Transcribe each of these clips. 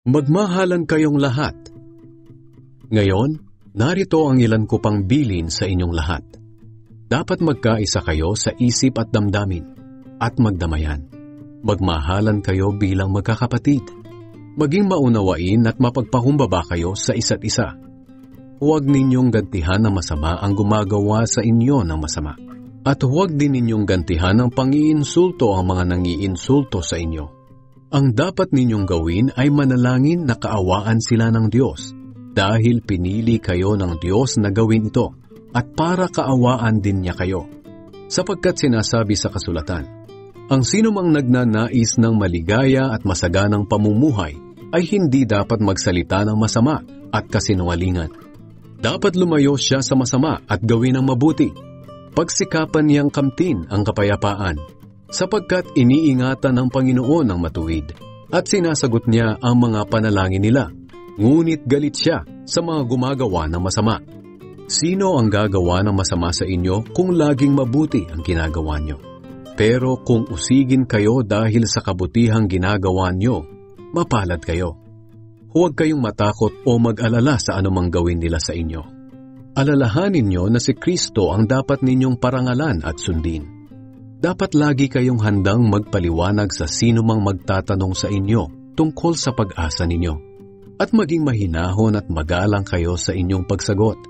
Magmahalan kayong lahat. Ngayon, narito ang ilan ko pang bilin sa inyong lahat. Dapat magkaisa kayo sa isip at damdamin, at magdamayan. Magmahalan kayo bilang magkakapatid. Maging maunawain at mapagpakumbaba kayo sa isa't isa. Huwag ninyong gantihan ng masama ang gumagawa sa inyo ng masama. At huwag din ninyong gantihan ng pang-iinsulto ang mga nangiinsulto sa inyo. Ang dapat ninyong gawin ay manalangin na kaawaan sila ng Diyos dahil pinili kayo ng Diyos na gawin ito at para kaawaan din niya kayo. Sapagkat sinasabi sa kasulatan, ang sinumang nagnanais ng maligaya at masaganang pamumuhay ay hindi dapat magsalita ng masama at kasinungalingan. Dapat lumayo siya sa masama at gawin ang mabuti. Pagsikapan niyang kamtin ang kapayapaan, sapagkat iniingatan ng Panginoon ang matuwid at sinasagot niya ang mga panalangin nila. Ngunit galit siya sa mga gumagawa ng masama. Sino ang gagawa ng masama sa inyo kung laging mabuti ang ginagawa nyo? Pero kung usigin kayo dahil sa kabutihang ginagawa nyo, mapalad kayo. Huwag kayong matakot o mag-alala sa anumang gawin nila sa inyo. Alalahanin nyo na si Kristo ang dapat ninyong parangalan at sundin. Dapat lagi kayong handang magpaliwanag sa sino mang magtatanong sa inyo tungkol sa pag-asa ninyo. At maging mahinahon at magalang kayo sa inyong pagsagot.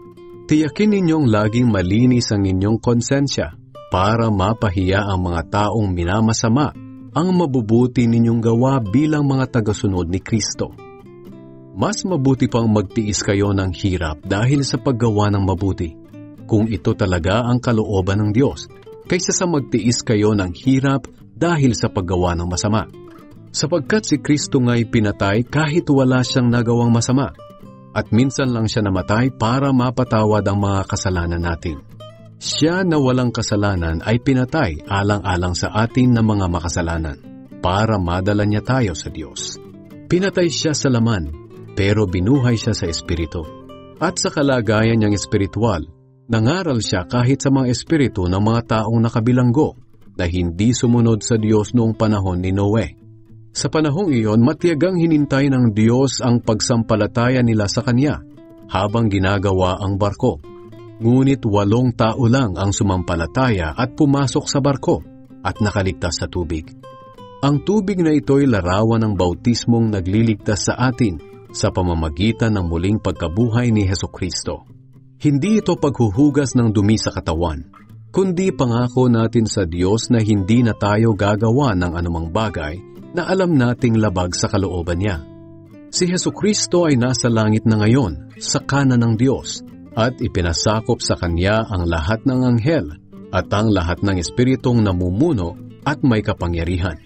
Tiyakin ninyong laging malinis ang inyong konsensya para mapahiya ang mga taong minamasama ang mabubuti ninyong gawa bilang mga tagasunod ni Kristo. Mas mabuti pang magtiis kayo ng hirap dahil sa paggawa ng mabuti, kung ito talaga ang kalooban ng Diyos, kaysa sa magtiis kayo ng hirap dahil sa paggawa ng masama. Sapagkat si Kristo nga'y pinatay kahit wala siyang nagawang masama, at minsan lang siya namatay para mapatawad ang mga kasalanan natin. Siya na walang kasalanan ay pinatay alang-alang sa atin na mga makasalanan, para madala niya tayo sa Diyos. Pinatay siya sa laman, pero binuhay siya sa espiritu. At sa kalagayan niyang espiritual, nangaral siya kahit sa mga espiritu ng mga taong nakabilanggo na hindi sumunod sa Diyos noong panahon ni Noe. Sa panahong iyon, matiyagang hinintay ng Diyos ang pagsampalataya nila sa Kanya habang ginagawa ang barko. Ngunit 8 tao lang ang sumampalataya at pumasok sa barko at nakaligtas sa tubig. Ang tubig na ito'y larawan ng bautismong nagliligtas sa atin sa pamamagitan ng muling pagkabuhay ni Hesukristo. Hindi ito paghuhugas ng dumi sa katawan, kundi pangako natin sa Diyos na hindi na tayo gagawa ng anumang bagay na alam nating labag sa kalooban niya. Si Hesukristo ay nasa langit na ngayon, sa kanan ng Diyos, at ipinasakop sa Kanya ang lahat ng anghel at ang lahat ng espiritong namumuno at may kapangyarihan.